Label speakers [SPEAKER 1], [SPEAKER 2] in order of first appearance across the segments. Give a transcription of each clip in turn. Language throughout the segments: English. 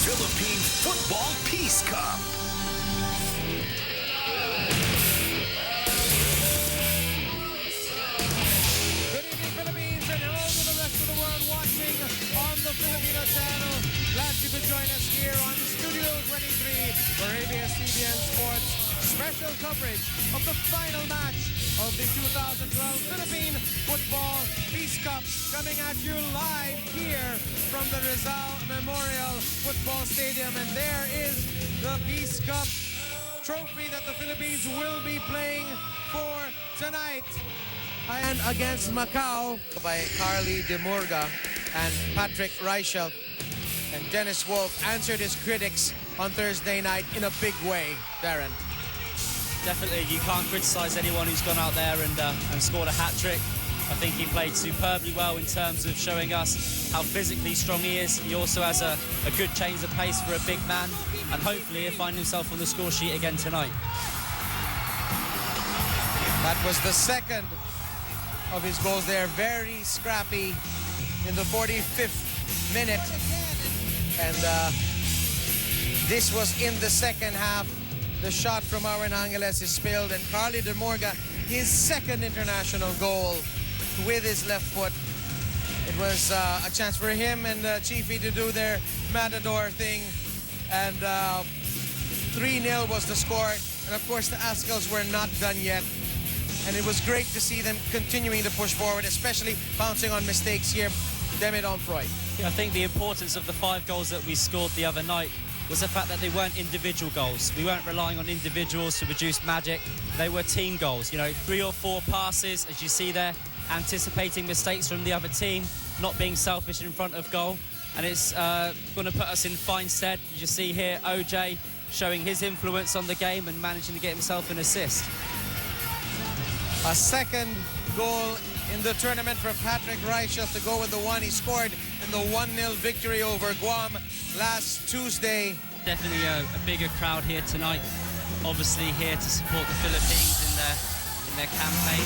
[SPEAKER 1] Philippine Football Peace Cup.
[SPEAKER 2] Good evening, Philippines, and hello to the rest of the world watching on the Filipino channel. Glad you could join us here on Studio 23 for ABS-CBN Sports special coverage of the final match of the 2012 Philippine Football Peace Cup, coming at you live here from the Rizal Memorial Football Stadium. And there is the Peace Cup trophy that the Philippines will be playing for tonight. And against Macau by Carly Demurga and Patrick Reichelt. And Dennis Wolf answered his critics on Thursday night in a big way, Darren.
[SPEAKER 3] Definitely, you can't criticise anyone who's gone out there and scored a hat-trick. I think he played superbly well in terms of showing us how physically strong he is. He also has a good change of pace for a big man, and hopefully he'll find himself on the score sheet again tonight.
[SPEAKER 2] That was the second of his goals there. Very scrappy in the 45th minute. And this was in the second half. The shot from Aaron Angeles is spilled, and Carly Demurga, his second international goal with his left foot. It was a chance for him and Chiefy to do their matador thing, and 3-0 was the score. And of course the AZKALS were not done yet, and it was great to see them continuing to push forward, especially bouncing on mistakes here. Demit Onfroy.
[SPEAKER 3] Yeah, I think the importance of the 5 goals that we scored the other night was the fact that they weren't individual goals. We weren't relying on individuals to produce magic. They were team goals. You know, 3 or 4 passes, as you see there, anticipating mistakes from the other team, not being selfish in front of goal. And it's going to put us in fine stead. You just see here OJ showing his influence on the game and managing to get himself an assist.
[SPEAKER 2] A second goal in the tournament for Patrick Reichelt to go with the one he scored in the 1-0 victory over Guam last Tuesday.
[SPEAKER 3] Definitely a bigger crowd here tonight. Obviously here to support the Philippines in their campaign.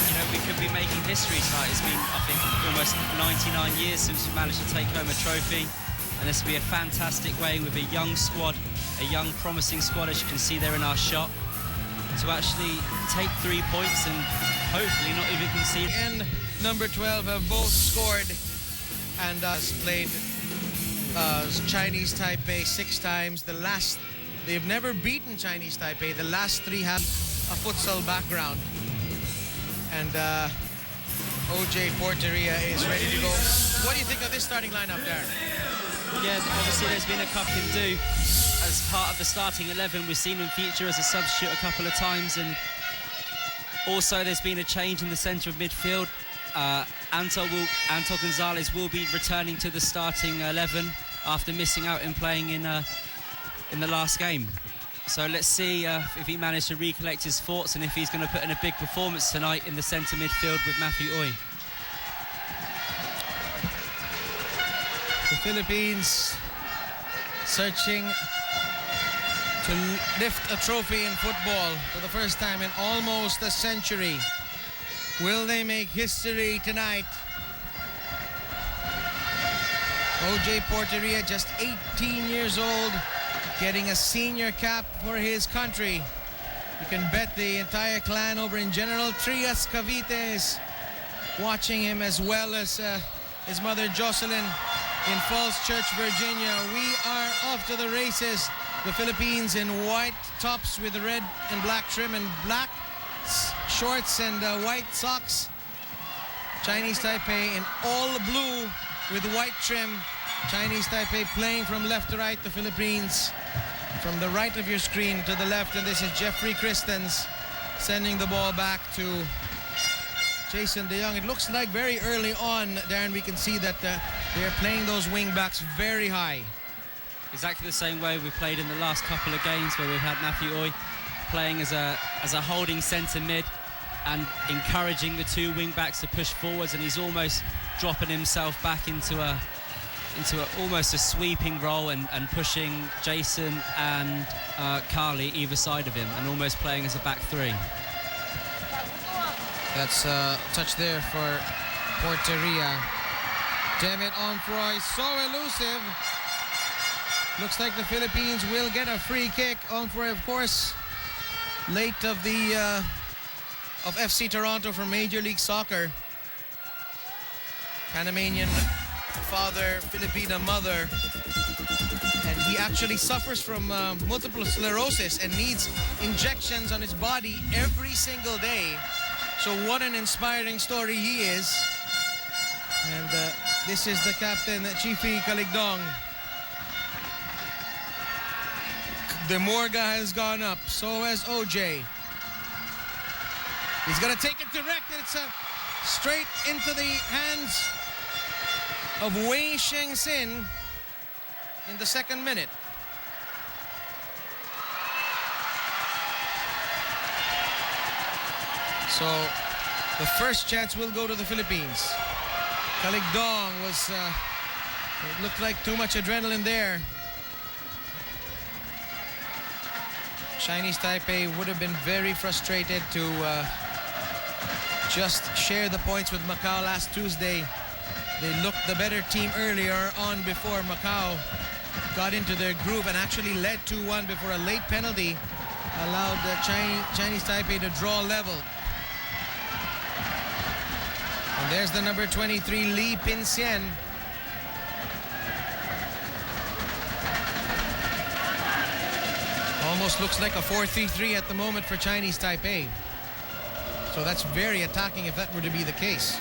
[SPEAKER 3] You know, we could be making history tonight. It's been, I think, almost 99 years since we managed to take home a trophy. And this will be a fantastic way with a young squad, a young promising squad, as you can see there in our shot, to actually take 3 points and hopefully not even concede.
[SPEAKER 2] And number 12 have both scored and has played Chinese Taipei 6 times. They've never beaten Chinese Taipei. The last 3 have a futsal background. And OJ Porteria is ready to go. What do you think of this starting lineup, Darren?
[SPEAKER 3] Yeah, obviously there's been a cup in do. As part of the starting 11, we've seen him feature as a substitute a couple of times, and also there's been a change in the centre of midfield. Anto Gonzalez will be returning to the starting 11 after missing out in playing in the last game. So let's see if he managed to recollect his thoughts and if he's going to put in a big performance tonight in the centre midfield with Matthew Oy.
[SPEAKER 2] The Philippines searching to lift a trophy in football for the first time in almost a century. Will they make history tonight? OJ Porteria, just 18 years old, getting a senior cap for his country. You can bet the entire clan over in General Trias, Cavite is watching him, as well as his mother Jocelyn in Falls Church, Virginia. We are off to the races. The Philippines in white tops with red and black trim and black shorts and white socks. Chinese Taipei in all blue with white trim. Chinese Taipei playing from left to right. The Philippines from the right of your screen to the left. And this is Jeffrey Christens sending the ball back to Jason De Jong. It looks like very early on, Darren, we can see that they're playing those wing backs very high.
[SPEAKER 3] Exactly the same way we've played in the last couple of games, where we've had Matthew Oy playing as a holding centre mid and encouraging the 2 wing backs to push forwards, and he's almost dropping himself back into almost a sweeping role and pushing Jason and Carly either side of him, and almost playing as a back 3.
[SPEAKER 2] That's a touch there for Porteria. Demit Onfroy, so elusive. Looks like the Philippines will get a free kick on for, of course, late of the of FC Toronto for Major League Soccer. Panamanian father, Filipina mother, and he actually suffers from multiple sclerosis and needs injections on his body every single day. So what an inspiring story he is. And this is the captain, Chifi Caligdong. Demorga has gone up, so has OJ. He's gonna take it direct, and it's straight into the hands of Wei Sheng-sin in the second minute. So the first chance will go to the Philippines. Caligdong was, it looked like too much adrenaline there. Chinese Taipei would have been very frustrated to just share the points with Macau last Tuesday. They looked the better team earlier on before Macau got into their groove and actually led 2-1 before a late penalty allowed the Chinese Taipei to draw level. And there's the number 23, Lee Pin-Sien. Almost looks like a 4-3-3 at the moment for Chinese Taipei. So that's very attacking if that were to be the case.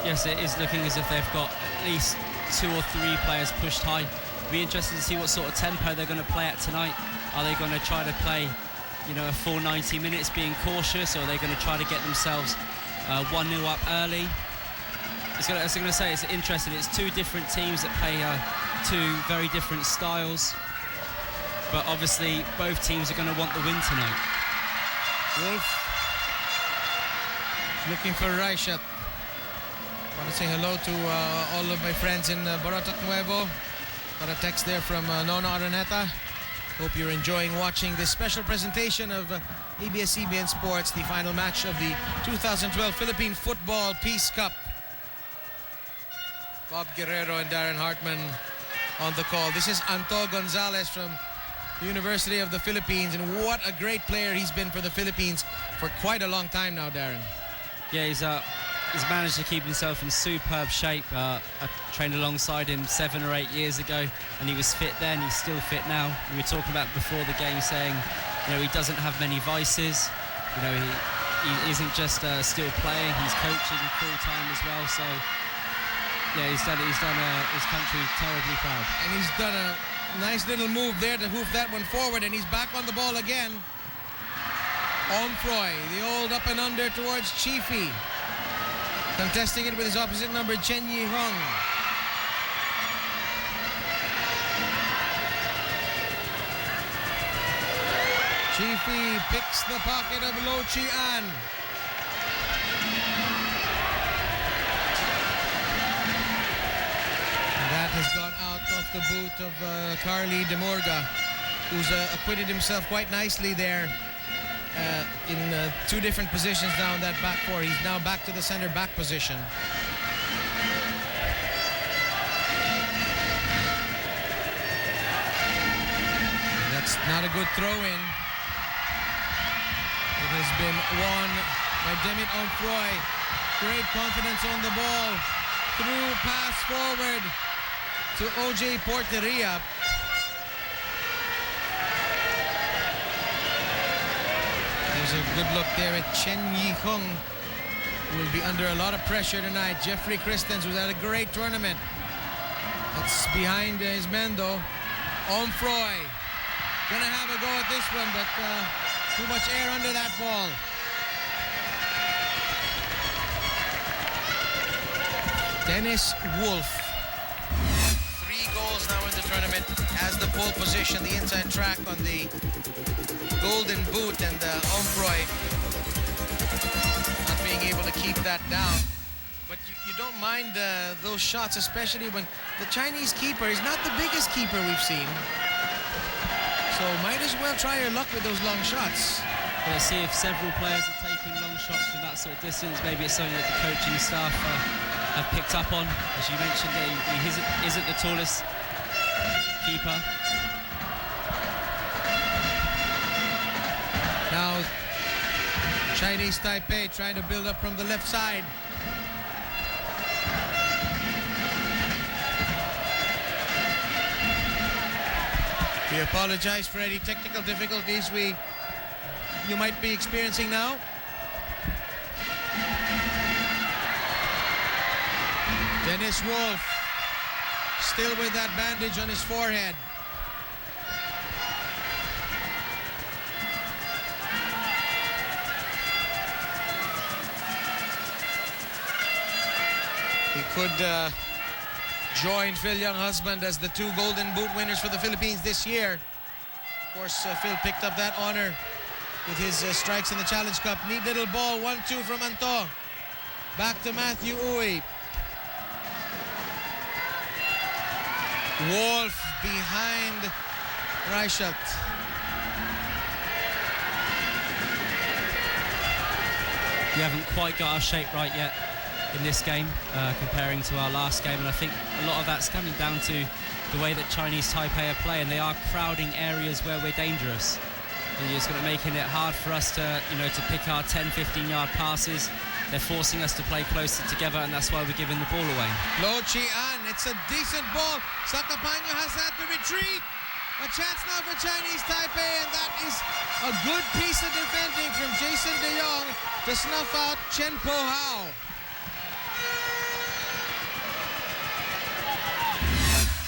[SPEAKER 3] Yes, it is looking as if they've got at least 2 or 3 players pushed high. Be interested to see what sort of tempo they're going to play at tonight. Are they going to try to play, you know, a full 90 minutes being cautious, or are they going to try to get themselves 1-0 up early? As I'm going to say, it's interesting. It's 2 different teams that play 2 very different styles. But obviously, both teams are going to want the win tonight.
[SPEAKER 2] Wolf looking for Raishat. Want to say hello to all of my friends in Baratak Nuevo. Got a text there from Nono Araneta. Hope you're enjoying watching this special presentation of ABS-CBN Sports, the final match of the 2012 Philippine Football Peace Cup. Bob Guerrero and Darren Hartman on the call. This is Anto Gonzalez from the University of the Philippines, and what a great player he's been for the Philippines for quite a long time now, Darren.
[SPEAKER 3] Yeah, he's managed to keep himself in superb shape. I trained alongside him 7 or 8 years ago, and he was fit then, he's still fit now. We were talking about before the game saying, you know, he doesn't have many vices. You know, he isn't just still playing, he's coaching full time as well. So yeah, he's done his country terribly proud.
[SPEAKER 2] And he's done a nice little move there to hoof that one forward, and he's back on the ball again. Omfroy, the old up and under towards Chifi. Contesting it with his opposite number, Chen Yi-hung. Chifi picks the pocket of Lo Chi-an. And that has gone out of the boot of Carly Demorga, who's acquitted himself quite nicely there. In 2 different positions now in that back 4. He's now back to the center back position. That's not a good throw in. It has been won by Demit Omfroy. Great confidence on the ball. Through pass forward to OJ Porteria. There's a good look there at Chen Yi-hung, who will be under a lot of pressure tonight. Jeffrey Christens, who's had a great tournament. That's behind his men, though. Omfroy gonna have a go at this one, but too much air under that ball. Dennis Wolf. 3 goals now in the tournament. Has the pole position, the inside track on the Golden Boot, and Omfroy not being able to keep that down. But you don't mind those shots, especially when the Chinese keeper is not the biggest keeper we've seen. So might as well try your luck with those long shots.
[SPEAKER 3] Well, let's see if several players are taking long shots from that sort of distance. Maybe it's something that the coaching staff have picked up on. As you mentioned, he isn't the tallest keeper.
[SPEAKER 2] Now, Chinese Taipei trying to build up from the left side. We apologize for any technical difficulties you might be experiencing now. Dennis Wolf still with that bandage on his forehead. He could join Phil Younghusband as the 2 Golden Boot winners for the Philippines this year. Of course, Phil picked up that honor with his strikes in the Challenge Cup. Neat little ball, 1-2 from Anto. Back to Matthew Uy. Wolf behind Reichelt.
[SPEAKER 3] We haven't quite got our shape right yet in this game, comparing to our last game, and I think a lot of that's coming down to the way that Chinese Taipei are playing. They are crowding areas where we're dangerous. It's going to be making it hard for us to, to pick our 10-15 yard passes. They're forcing us to play closer together, and that's why we're giving the ball away.
[SPEAKER 2] Lo Chi-an, it's a decent ball. Sakapanyo has had to retreat. A chance now for Chinese Taipei, and that is a good piece of defending from Jason De Jong to snuff out Chen Po Hao.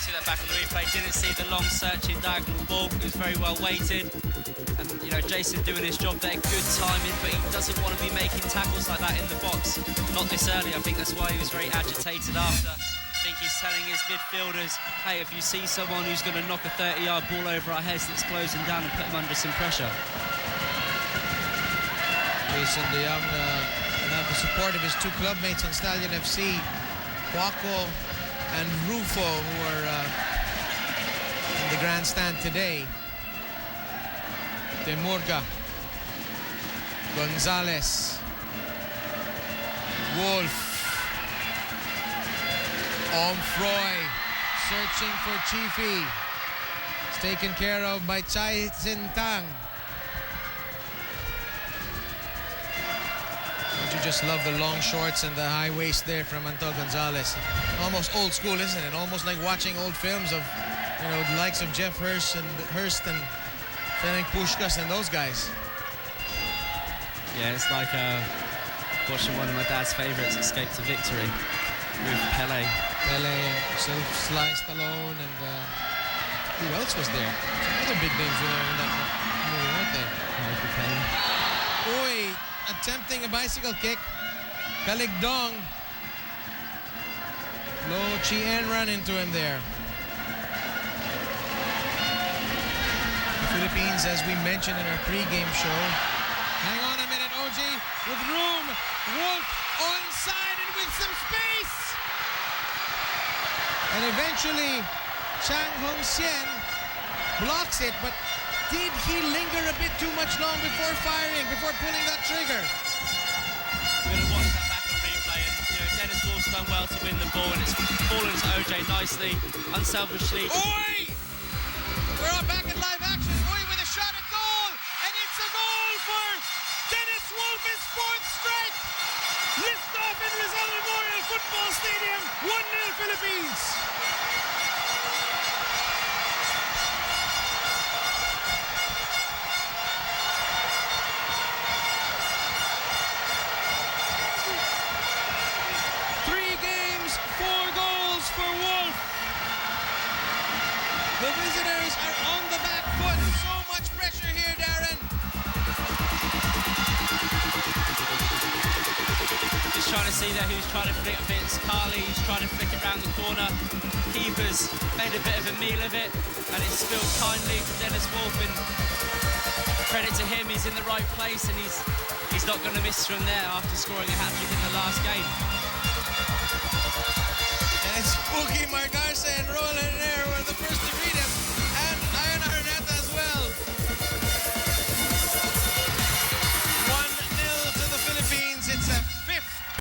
[SPEAKER 3] See that back in the replay, didn't see the long searching diagonal ball. It was very well weighted. And, Jason doing his job there, good timing, but he doesn't want to be making tackles like that in the box. Not this early. I think that's why he was very agitated after. I think he's telling his midfielders, hey, if you see someone who's going to knock a 30-yard ball over our heads, let's close him down and put him under some pressure.
[SPEAKER 2] Jason De Jong now the support of his 2 clubmates on Stallion FC, Huaco and Rufo, who are in the grandstand today. Demurga, Gonzalez, Wolf, Omfroy searching for Chifi. It's taken care of by Chai Sintang. Don't you just love the long shorts and the high waist there from Anto Gonzalez? Almost old school, isn't it? Almost like watching old films of, the likes of Jeff Hurst and Ferenc Puskas and those guys.
[SPEAKER 3] Yeah, it's like watching one of my dad's favourites, Escape to Victory, with Pele.
[SPEAKER 2] Sly Stallone, and who else was there? Some other big names were in that movie, weren't they?
[SPEAKER 3] Michael Caine.
[SPEAKER 2] Uy, attempting a bicycle kick. Kaligdong. Lo Chi-an run into him there. The Philippines, as we mentioned in our pre-game show. Hang on a minute, OG, with room. Wolf onside and with some space. And eventually, Chang Hong-sien blocks it, but did he linger a bit too much long before firing, before pulling that trigger?
[SPEAKER 3] We're going to watch that back on replay, and Dennis Wolf's done well to win the ball, and it's fallen to OJ nicely, unselfishly.
[SPEAKER 2] Oi! We're back in live action. Oi with a shot at goal, and it's a goal for Dennis Wolf, his 4th strike. Lift off in Rizal Memorial Football Stadium, 1-0 Philippines. The visitors are on the back foot. So much pressure here, Darren.
[SPEAKER 3] Just trying to see there who's trying to flick it. It's Carly who's trying to flick it around the corner. Keeper's made a bit of a meal of it, and it's spilled kindly to Dennis Wolf. And credit to him, he's in the right place, and he's not going to miss from there after scoring a hat-trick in the last game.